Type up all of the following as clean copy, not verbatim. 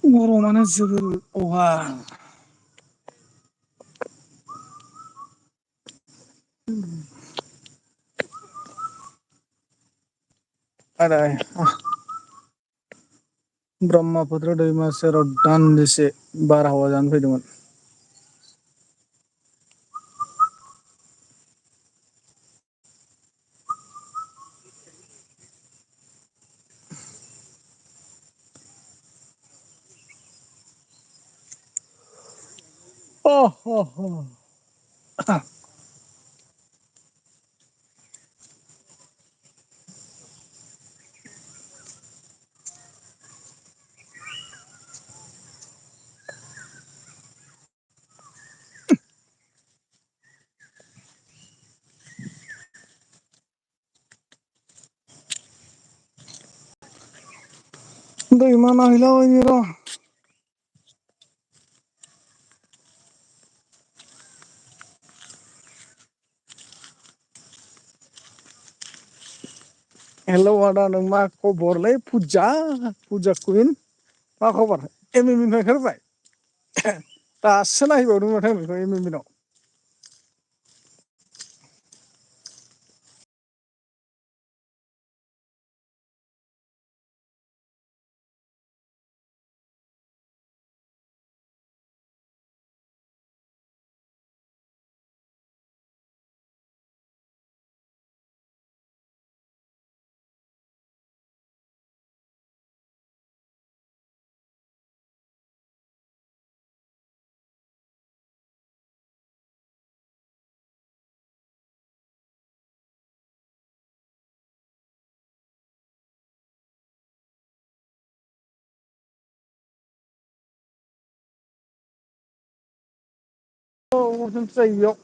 गरमानो जोबोर अहा आदाय ब्रह्मपुत्र दैमा सेराव दान्दिसे बारहावा जानो फैदोंमोन। दैमा नायहैलाबायनि र'। हेलौ आदा नों मा खबरलै फुजा कुइन मा खबर एम एम इ निफ्राय ओंखारबोबाय दासो नायहैबावदों माथो आं नोंखौ एम एम इ नाव। औ जों जायगायाव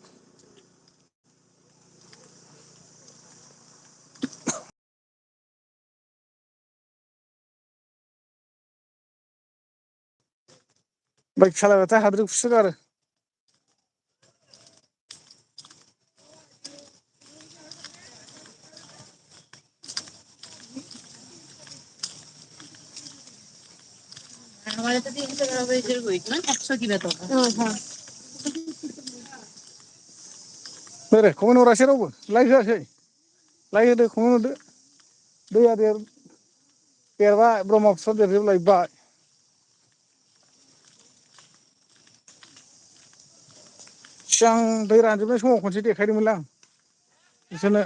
बाइक सालायबाथाय हाद्रि खुसो गारो। बोरो खमायनो हरासै रावबो लाइक होआसै लाइक होदो खमायनो हरदो दैया देरबाय ब्रह्मपुत्र देरजोबलायबाय। सिगां दै रानजोबनाय समाव खनसे देखायदोंमोनलां बिसोरनो।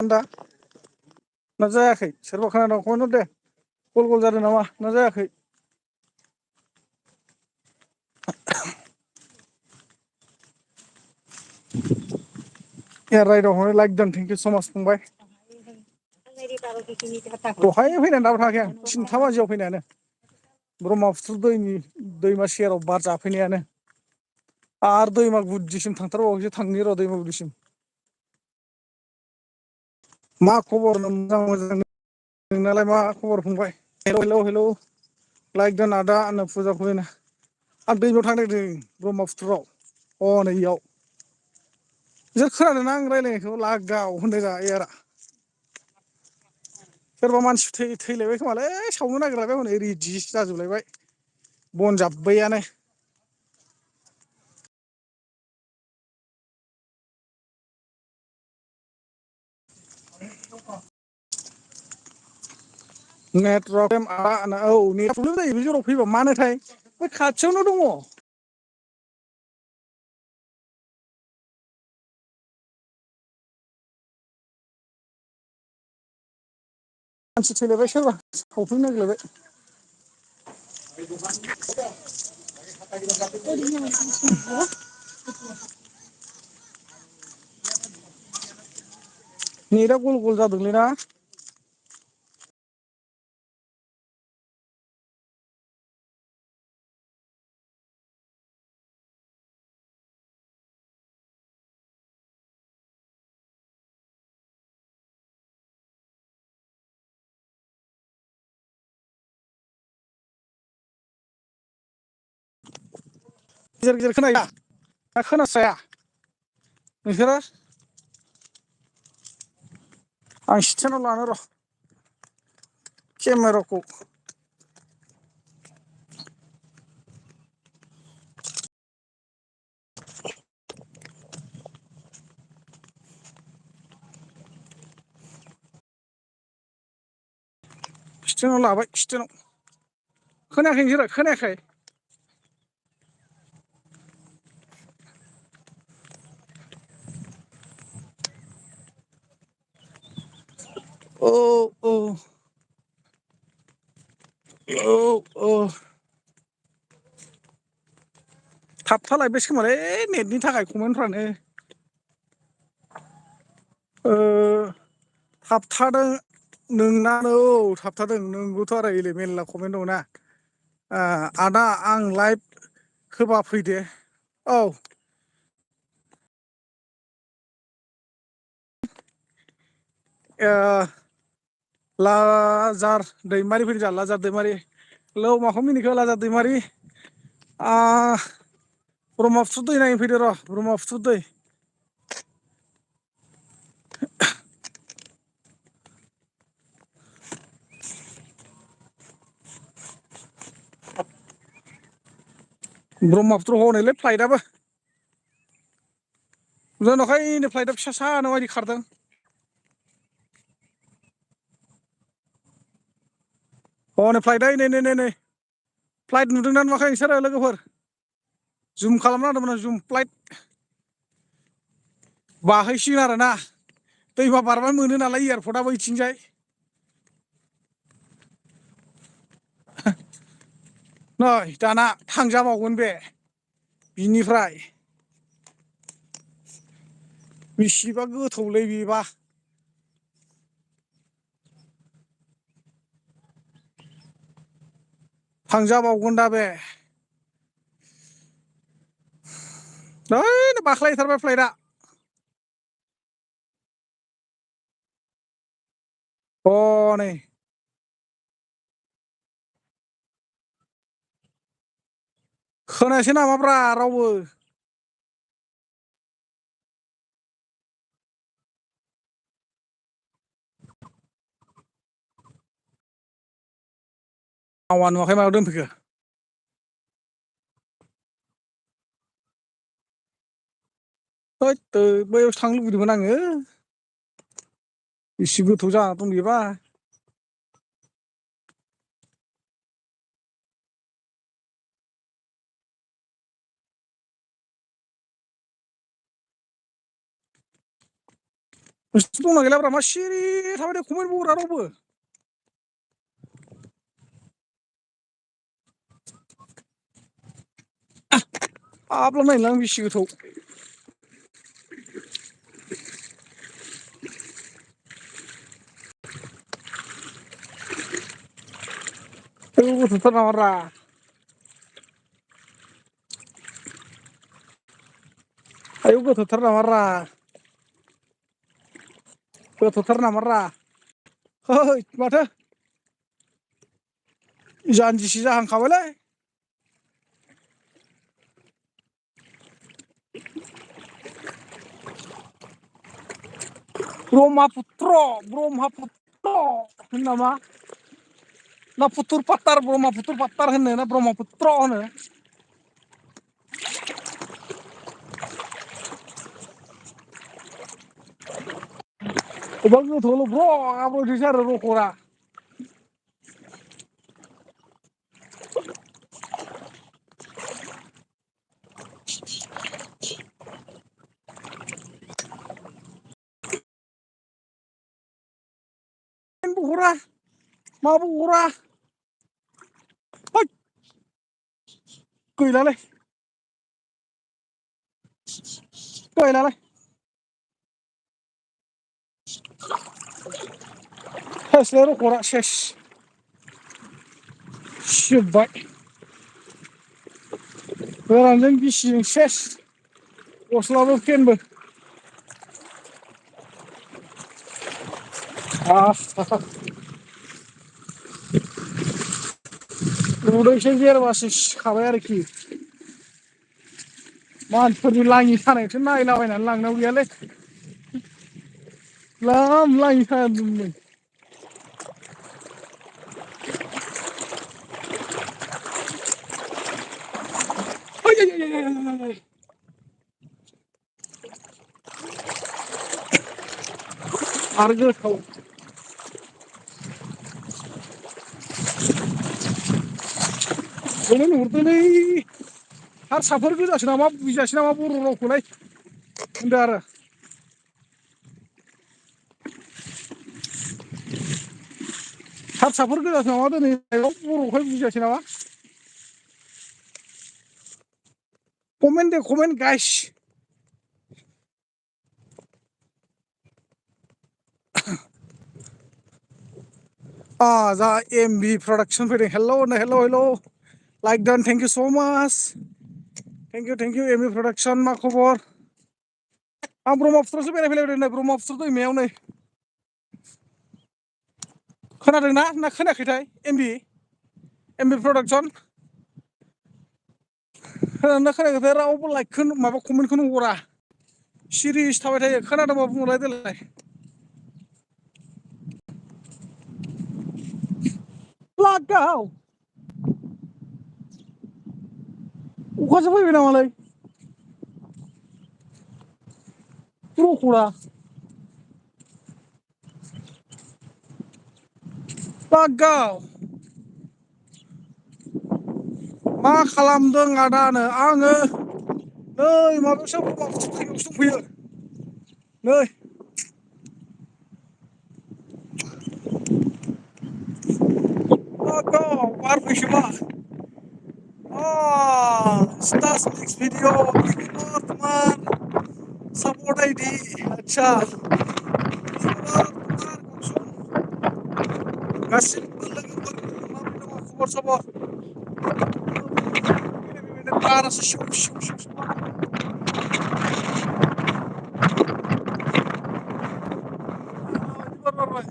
दा ना जायाखै सोरबा खोनादों कमेन्ट हर दे गल गल जादों नामा ना जायाखै? ए राइदाव हरनो लाइक दोन थेंकिउ स माच फंबाय। दहाय फैनानै दाबो थाङाखै आं 3था बाजियाव फैनायानो ब्रह्मपुत्र दैमा सेराव बार जाफैनायानो आरो दैमा गुदिसिम थांथारबावगोनसो थांनि र' दैमा गुदिसिम। मा खबर मोजां मोजां नोंनालाय मा खबर फंबाय? हेलौ हेलौ लाइक दोन आदा नो फुजा फरायना आं दैमायाव थांनो नागिरदों ब्रह्मपुत्रआव हनै इयाव। नोंसोर खोनादोंना आं रायलायनायखौ लागाव होनदों रा एयारा। सोरबा मानसि थैलायबाय खोमालै सावनो नागिरलायबाय हनै रेदि जाजोबलायबाय बन जाब्बायानो। नेटवर्क औ नेट प्रब्लेम जायो बे जराव फैबा मानोथाय बे खाथियावनो दङ। मानसि थैलायबाय सोरबा सावफैनो नागिरलायबाय। नेटा गल गल जादोंलै ना? गेजेर गेजेर खोनाया ना खोनास्राया नोंसोरो? आं स्टेनाव लानो र' केमेराखौ स्टेनाव लाबाय स्टेनाव खोनायाखै नोंसोरो खोनायाखै औ औ औ थाबथालायबायसो खोमालै नेटनि थाखाय कमेन्टफ्रानो थाबथादों नोंनानो औ थाबथादों नोंगौथ' आरो इले मेरला कमेन्ट दङना आदा आं लाइभ होबा फैदे औ लाजार दैमारि फैदों जोंहा लाजार दैमारि हेलौ माखौ मिनिखो लाजार दैमारि ब्रह्मपुत्र दै नायनो फैदो र' ब्रह्मपुत्र दै ब्रह्मपुत्र हनैलै फ्लाइटआबो जोंनावहाय फ्लाइटआ फिसा सानो बायदि खारदों हनै फ्लाइटआ नै फ्लाइट नुदोंना नुवाखै नोंसोरो लोगोफोर जुम खालामना होदोंमोन आं जुम फ्लाइट बाहैसिगोन आरोना दैमा बारबानो मोनो नालाय एयारपर्टआबो बैथिंजाय नै दाना थांजाबावगोन बे बिनिफ्राय बेसेबा गोथौलै बेबा थांजाबावगोन दा बे नै बाख्लायथारबाय फ्लाइटआ हनै खोनायासै नामाब्रा रावबो मावा नुवाखै मायाव दोनफैखो हैद बैयावसो थांनो लुबैदोंमोन आङो इसे गोथौ जाना दं बेबा नोंसोर दंना गैलाब्रा मा सिरि थाबाय दं कमेन्टबो हरा रावबो हाबला नायनोलां बेसे गोथौ आयौ गोथौथार नामाब्रा आयौ गोथौथार नामाब्रा गोथौथार नामाब्रा है माथो जानजिसे जाहांखाबायलै ब्रह्मपुत्र होनो नामा ना फुथुर फाथार ब्रह्मपुत्र फाथार होनो ना ब्रह्मपुत्र होनो अबेबा गोथौआवल' ब्र गाबज्रियोसो आरो रखरा हरा माबो हरा हैद गैलालै गैलालै सेसलै रखरा सेस जोब्बाय गोरानजों गिसिजों सेस गस्लाबो फेनबो उदैसो जेरबासो सिखाबाय आरोखि मानसिफोरनि लाङि सानायखौसो नायलाबायनानै लांनांगौ गैयालै लाम लाइखादोंमोन आरो गोथाव बेनो नुहुरदोंलै हारसाफोर गोजासो नामा बुजियासै नामा बर' रावखौलाय होनदो आरो हारसाफोर गोजासो नामा दिनै बर'खाय बुजियासै नामा कमेन्ट दे कमेन्ट गाइस जा एमबि प्रडाक्सन फैदों हेल' लाइक डान थेंक इउ स' माच थेंक इउ एमबि प्रडाक्सन मा खबर आं ब्रह्मपुत्रसो बेरायफैलाय नै ब्रह्मपुत्र दैमायाव नै खोनादोंना ना खोनायाखैथाय एमबि प्रडाक्सन खोनादोंना खोनायाखैथाय रावबो लाइकखौनो माबा कमेन्टखौनो हरा सिरियस थाबाय थायो खोनादोंबा बुंलाय देलाय लागाव अखासो फैबाय नामालै रख'ला लागाव मा खालामदों आदानो आङो नै माबायावसो ब्रह्मपुत्र दैमायावसो दंफैयो नै लागाव बार फैसोमा स्टास नेक्स्ट भिडिअ तुम्हार सपोर्ट आईडी अच्छा गासिबो लोगोफोर माबोरै दङ खबर सबर बारासो सिउ सिउ सिउ बार बारबाय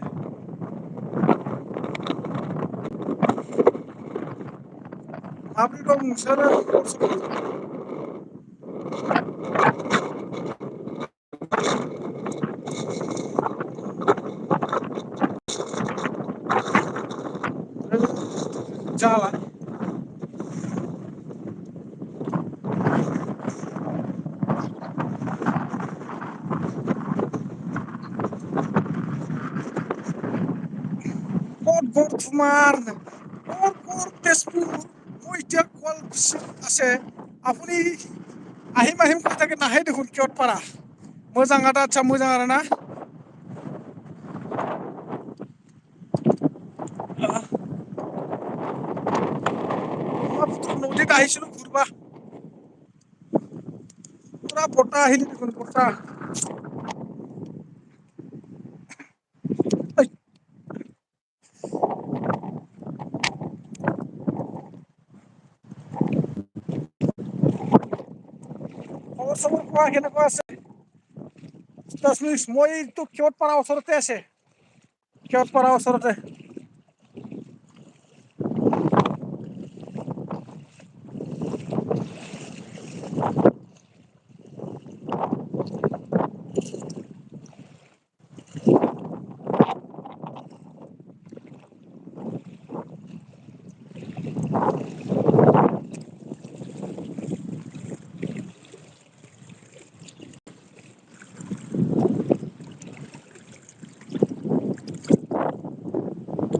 माबोरै दं नोंसोरो खबर सबर जाला ক'ত তোমাৰ ক'ত তেজপুৰ মই এতিয়া শুৱালকুছিত আছে আপুনি আহিম আহিম কৈ থাকে নাহে দেখোন কিয়ত পাৰা मोजां आदा आदसा मोजां आरो ना ब्रह्मपुत्र नदीत আহিছিলোঁ ঘুরবা পুৰা বতাহ আহিলে দেখোন বতাহ খবৰ চবৰ কোৱা কেনেকুৱা আছে মইতো কিয়ত পাৰা ওচৰতে আছে কিয়ত পাৰা ওচৰতে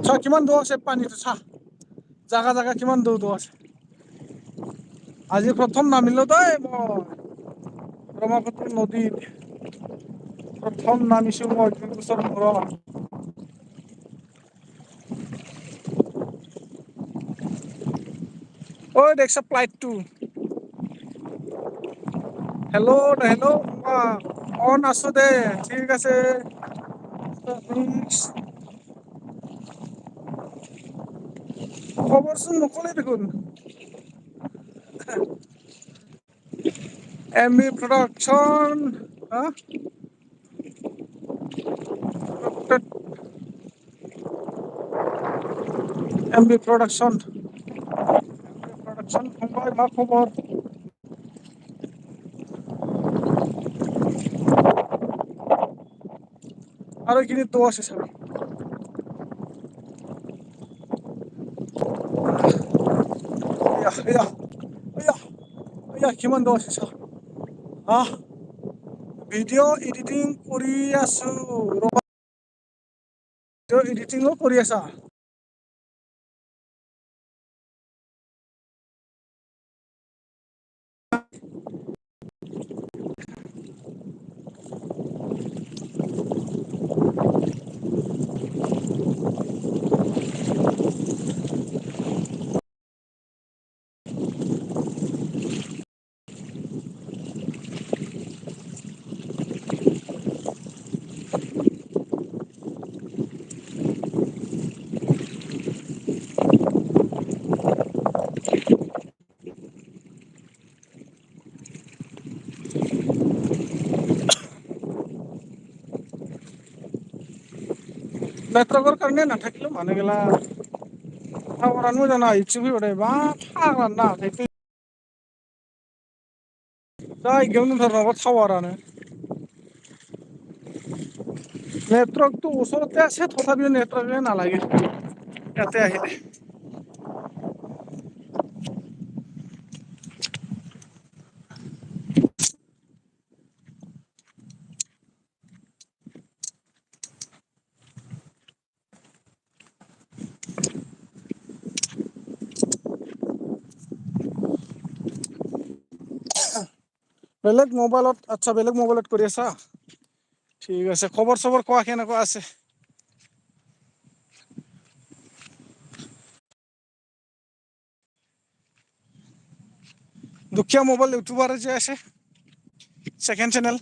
चा কিমান দ আছে পানীটো চা জাগা জাগা কিমান দ আছে আজি প্ৰথম নামিলো দেই মই ব্ৰহ্মপুত্ৰ নদীত প্ৰথম নামিছো মই 2 বছৰ মূৰত ঐ দেখছ ফ্লাইটটো হেল্ল' অন আছো দে ঠিক আছে খবৰচোন নক'লেই দেখোন एमबी प्रोडक्शन एमबी प्रोडक्शन फंबाय मा खबर আৰু এইখিনি দ আছে চাবি এয়া এয়া এয়া এয়া কিমান দ আছে চা হা ভিডিঅ' এডিটিং কৰি আছো ৰবা ভিডিঅ' এডিটিঙো কৰি আছা নেটৱৰ্কৰ কাৰণে নাথাকিলো মানুহগিলা টাৱাरानो मोजां नाङा फैबाथाय मा फाग्लानो नाङाखै जायगायावनो दंथारो माबा टावारानो নেটৱৰ্কটো ওচৰতে আছে তথাপিও নেটৱৰ্কে নালাগে ইয়াতে আহিলে বেলেগ মোবাইলত আচ্ছা বেলেগ মোবাইলত কৰি আছা ঠিক আছে খবৰ চবৰ কোৱা কেনেকুৱা আছে দুখীয়া মোবাইল ইউটিউবাৰ যে আছে সেকেন্ড চেনেল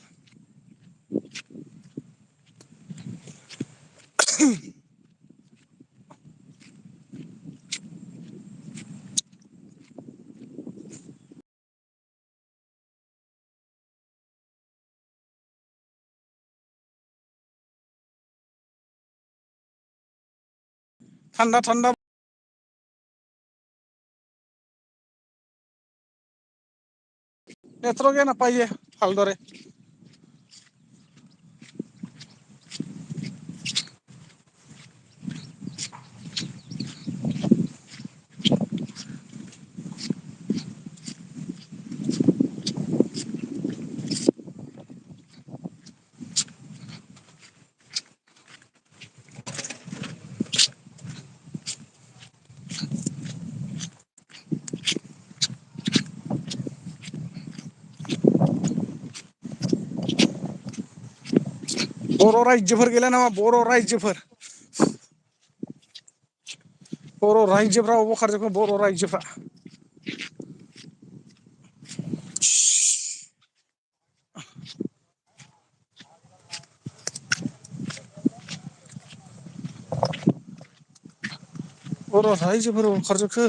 ঠাণ্ডা ঠাণ্ডা নেটৱৰ্কে নাপায়ে ভালদৰে बर' रायजोफोर गैला नामा बर' रायजोफोर बर' रायजोफ्रा अबाव खारजोबखो बर' रायजोफ्रा बर' रायजोफोर अबाव खारजोबखो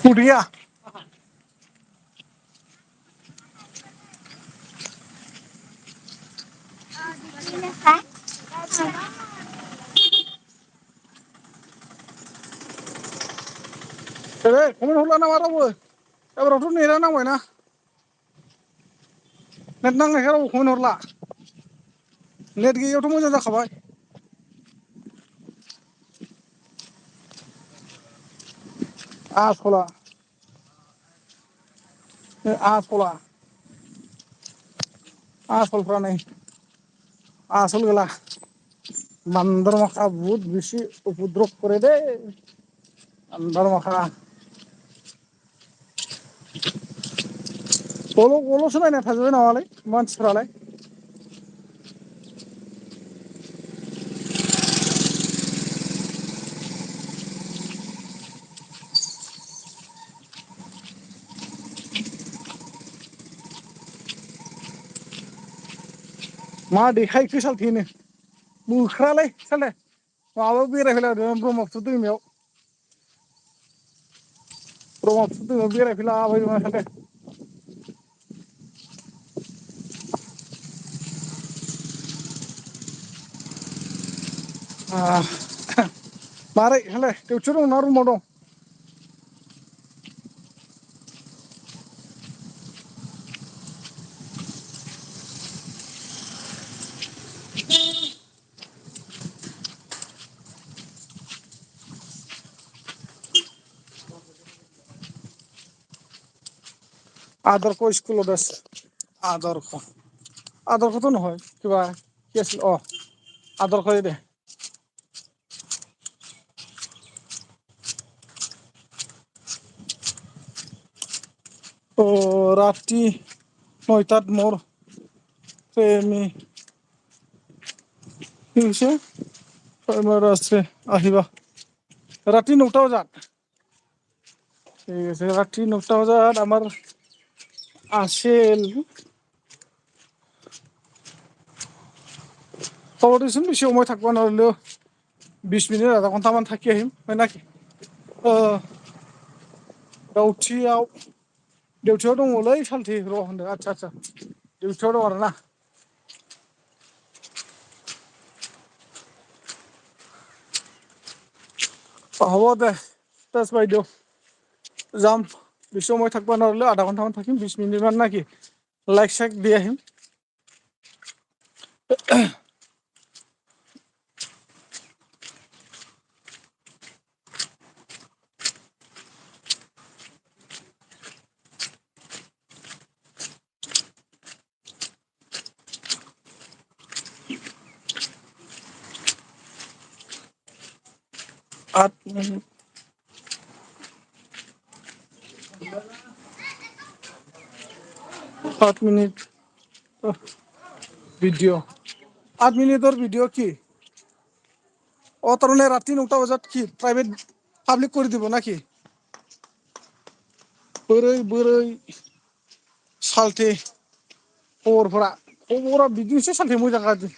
उठ गया कमेन्ट हरला नामा रावबो एबारावथ' नेटआ नांबायना नेट नांनायखाय रावबो कमेन्ट हरला नेट गैयियावथ' मोजां जाखाबाय आस'ला आस'ला आस'लफ्रा नै आस'ल गोला बान्दर माखा बहुत बेसि उपद्रब करे दे बान्दर माखा गल'सो नायना थाजोबबाय नामालै मानसिफ्रालाय मा देखायखो सालथेनो मोख्रालै सालथे माबायाव बेरायफैलायदों ब्रह्मपुत्र दैमायाव ब्रह्मपुत्र दैमायाव बेरायफैलाबायदों सालथे मारै सालथे डिउटियाव दं ना रुमाव दं আদর্শ স্কুলত আছে আদর্শতো নহয় কিবা কি আছিল আদৰ্শই দে ৰাতি ৯টাত মোৰ কি হৈছে আছে আহিবা ৰাতি ৯টা বজাত ঠিক আছে ৰাতি ৯টা বজাত আমাৰ আছিল হ'ব দেচোন বেছি সময় থাকিব নোৱাৰিলেও 20 মিনিট আধা ঘণ্টামান থাকি আহিম হয় না কি डिउटियाव दङलै सालथि र' होनदों आदसा डिउटियाव दं आरोना হ'ব দে তেজ বাইদেউ যাম বেছি সময় থাকিব নোৱাৰিলেও আধা ঘণ্টামান থাকিম 20 মিনিটমান না কি লাইক চাইক দি আহিম 8 মিনিট 8 মিনিট ভিডিঅ' 8 মিনিটৰ ভিডিঅ' কি তাৰমানে ৰাতি 9টা বজাত কি প্ৰাইভেট পাব্লিক কৰি দিব না কি बोरै सालथे खबरा बिदिनोसै सालथे मोजां गाज्रि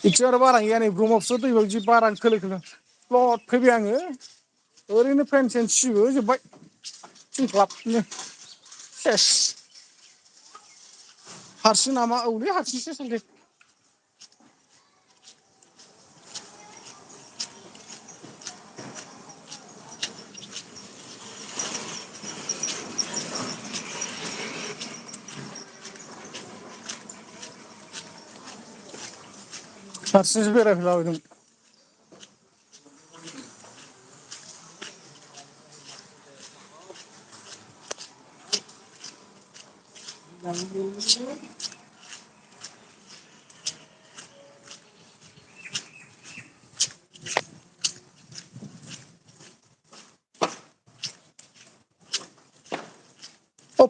इथिं आरो बारा गैया नै ब्रह्मपुत्र दैमायाव जि बारा खोलो स्लद फैबाय आङो ओरैनो फेन सेन सिजोबबाय ग्लाबनो सेस हारसिं नामा औलै हारसिंसो सालथे हारसिंसो बेरायफैलाबायदों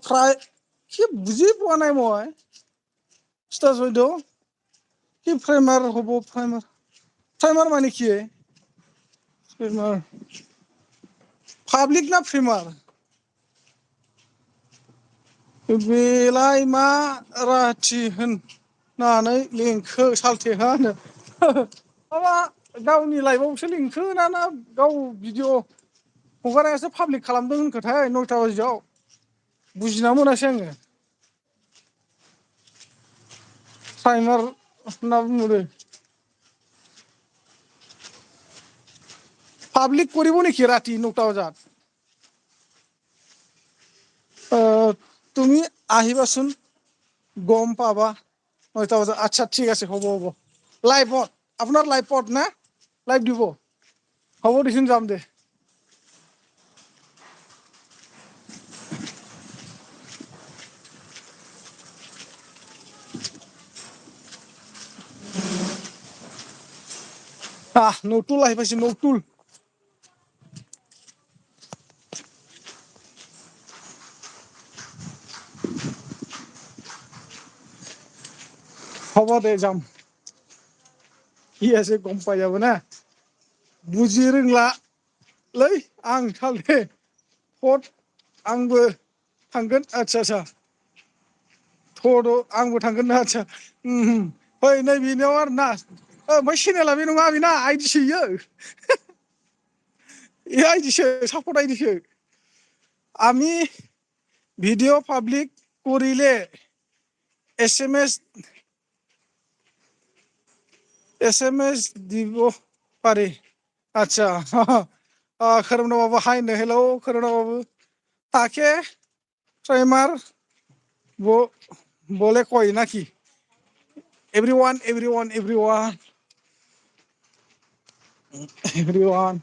প্ৰায় কি বুজি পোৱা নাই মই ষ্টাৰ্ছ বাইদেউ কি ফ্ৰেমাৰ হ'ব ফ্ৰেমাৰ মানে কি ফ্ৰেমাৰ पाब्लिक ना फ्रेमार बेलाय मा राथि होननानै लिंखो सालथेहा होनो माबा गावनि लाइफआवसो लिंखो ना गाव भिडिअ हगारनायासो पाब्लिक खालामदों होनखोथाय 9टा बाजियाव बुजिना मोनासै आङो प्राइमार होनना बुंहरो পাব্লিক কৰিব নেকি ৰাতি 9টা বজাত তুমি আহিবাচোন গম পাবা 9টা বজাত আচ্ছা ঠিক আছে হ'ব হ'ব লাইভত আপোনাৰ লাইভত না লাইভ দিব হ'ব দিছোন যাম দে নতুল আহি পাইছে নতুল হ'ব দে যাম কি আছে গম পাই যাব না बुजि रोंला लै आं सालथे फट आंबो थांगोन आच्छा आच्छा थद आंबो थांगोन ना आच्छा फै नै बेनियाव आरोना ओमफ्राय चेनेला बे नङा बेना आइडिसो इयो ए आइडिसो सापर्ट आइडिसो আমি ভিডিও পাবলিক করিলে এসএমএস দিব পারি আচ্ছা खोरोमदाव बाबू हाय नो हेलौ खोरोमदाव बाबू ताके ट्रेमार बोले कोई ना कि एवरीवन एवरीवन एवरीवन एवरीवन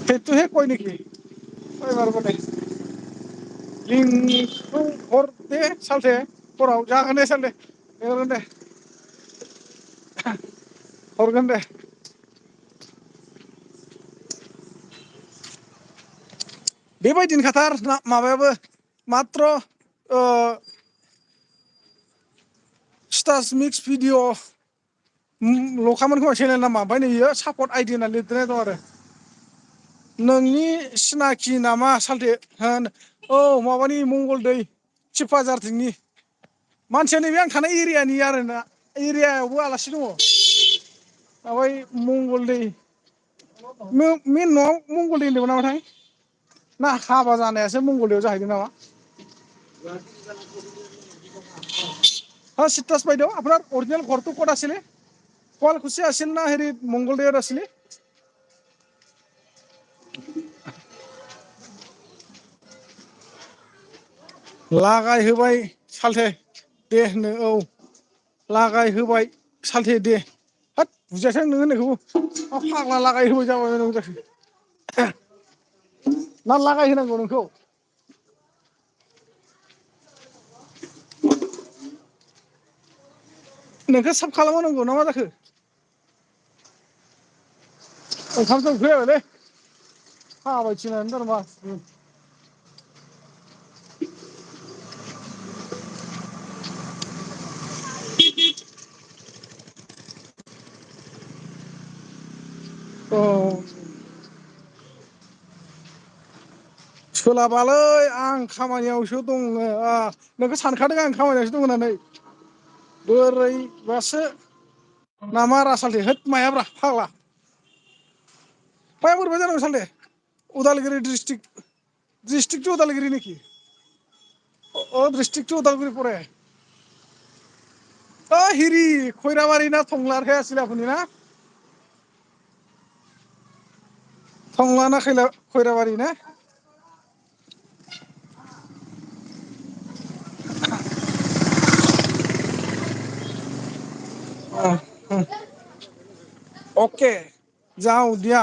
हेतु हे कोई नहीं कि कोई बार बोले लिंकखौ हर दे सालथे हराव जागोन दे सालथे हरगोन दे हरगोन दे बेबायदिनो खाथार माबायाबो मात्र स्टार्स मिक्स भिडिअ लखामोन खोमा चेनेल नामा ओमफ्राय नै इयो सापर्ट आइडि होनना लिरदेरनाय दं आरो नोंनि सिनाखि नामा सालथे होन औ माबानि मंगलदै चिपाझारथिंनि मानसिया नैबे आं थानाय एरियानि आरोना एरियायावबो आलासि दङ माबाय मंगलदै मेन न'आव मंगलदै होनदोंमोन नामाथाय ना हाबा जानायासो मंगलदैयाव जाहैदों नामा हाँ চিত্ৰাছ বাইদেউ আপোনাৰ অৰিজিনেল ঘৰটো ক'ত আছিলে শুৱালকুছি আছিল না হেৰি মংগলদৈত আছিলে लागाय होबाय सालथे दे होनो औ लागाय होबाय सालथे दे होद बुजियासै आं नों होननायखौबो फाग्ला लागाय होबाय जाबाय नों जाखो ना लागाय होनांगौ नोंखौ नोंखौ साब खालामनांगौ ना मा जाखो ओंखामसो उखैलायबायलै थाबायथिंनानै थारमा औ सोलाबालै आं खामानियावसो दङ नोंखौ सानखादों आं खामानियावसो दङ होननानै बोरैबासो नामारा सालथे होद मायाब्रा फाग्ला माया बोरैबा जानांगौ सालथे उदालगुरि डिस्ट्रिक्ट टू उदालगुरि नेকি डिस्ट्रिक्ट टू उदालगुरि परे हिरि खैराबारि ना टंलार हे आছিলে আপুনি ना टंला ना खैराबारि ना ओके যাওঁ দিয়া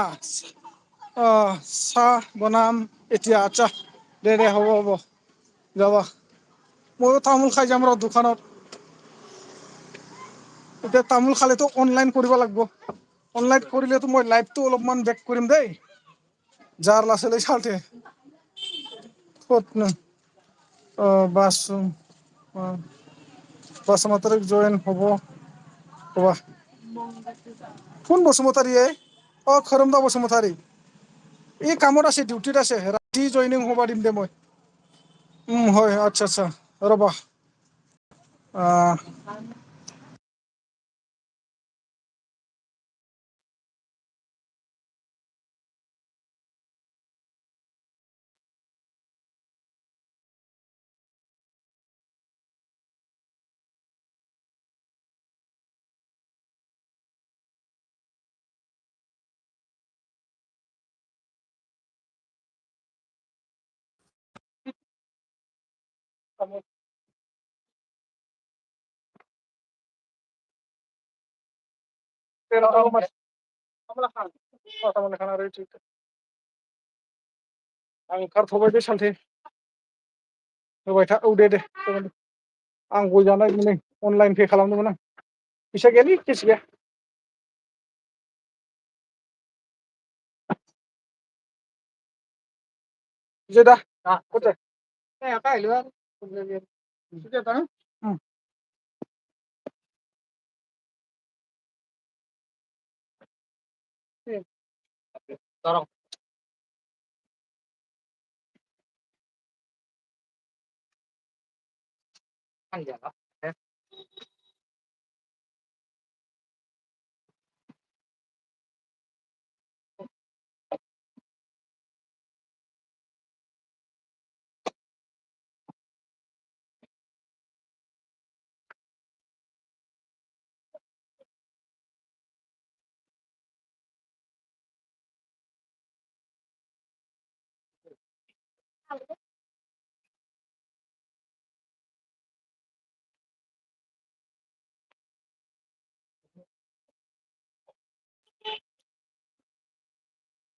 চাহ বনাম এতিয়া আচ্ছা দে দে হ'ব হ'ব যাবা ময়ো তামোল খাই যাম ৰ দোকানত এতিয়া তামোল খালেতো অনলাইন কৰিব লাগিব অনলাইন কৰিলেতো মই লাইভটো অলপমান বেক কৰিম দেই जारलासोलै सालथे थथनो बासुमतारी जयेन হ'ব र'বা কোন বসুমতাৰী खोरोमदाव बसुमतारी এই কামত আছে ডিউটিত আছে ৰাতি জইনিং হ'ব দিম দে মই হয় আচ্ছা আচ্ছা ৰ'বা आं ओंखारथ'बाय दे सालथे होबाय था औ दे जागोन दे आं गय जानो नागिरदों नै अनलाइन पे खालामदोंमोन आं फैसा गैयालै केस गैया जेदा कत है काय लो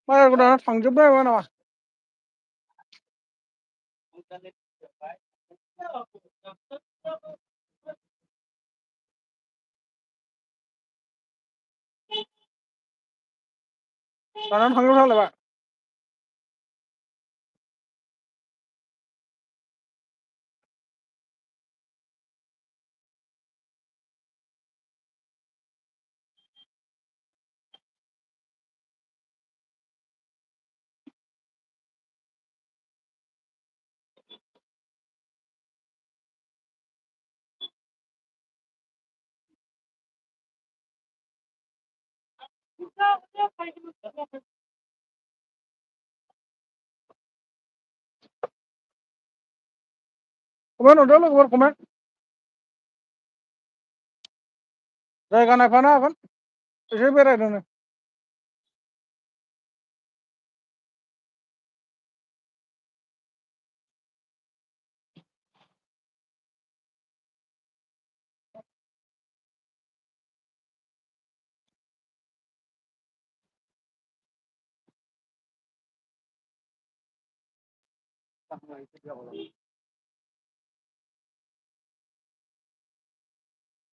मालायफोरा थांजोब्बाय नामा लानानै थांनो सानलायबाय कमेन्ट हरदो लोगोफोर कमेन्ट जायगा नायफानो हागोन एसे बेरायदोंनो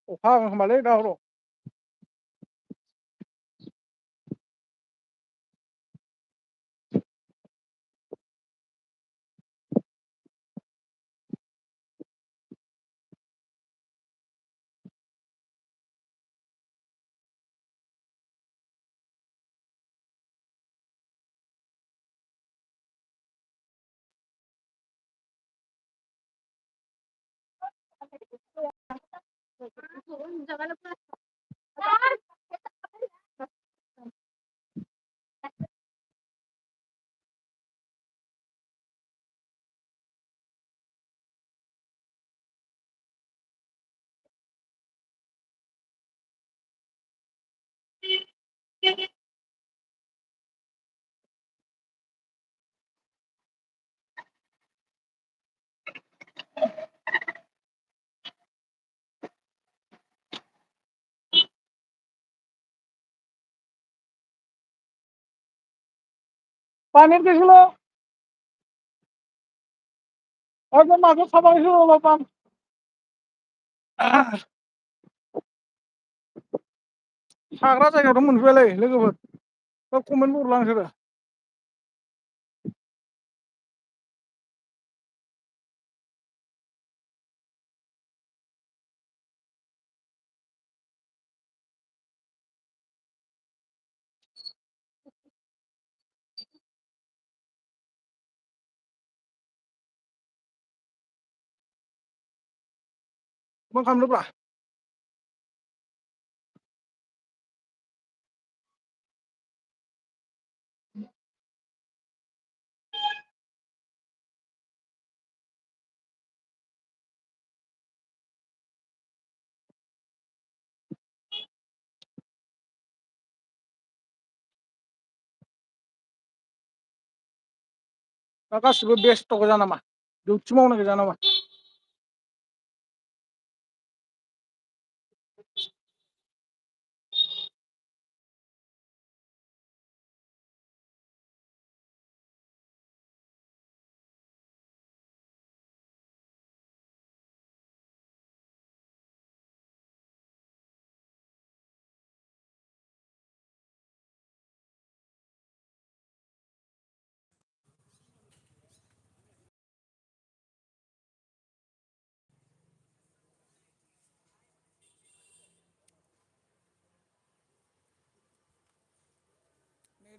अखा हागोन खोमालै दा हराव पानी किस लो एकदम मागे साबाय हो पान थाग्रा जायगायावथ' मोनफैबायलै लोगोफोर कमेन्ट हरला नोंसोरो मा खालामदोंब्रा दा गासिबो बेस्थ' गोजा नामा डिउटि मावनाय गोजा नामा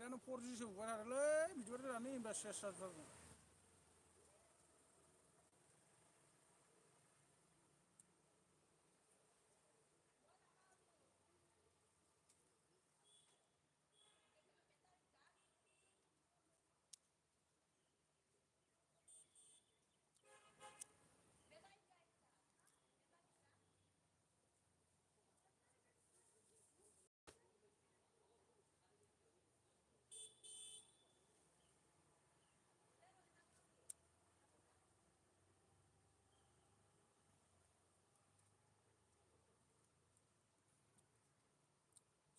नेटानो 4Gसो हगार थादोंलै बिदिबाथ' दानो एमबा सेस जाथारगोन।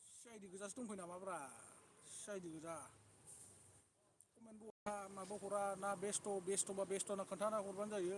सि आइ डि गोजासो दंफैयो नामाब्रा सि आइ डि गोजा। कमेन्ट माबा हरा ना बेस्थ' बेस्थ'बा बेस्थ' होनना खोन्थाना हरबानो जायो।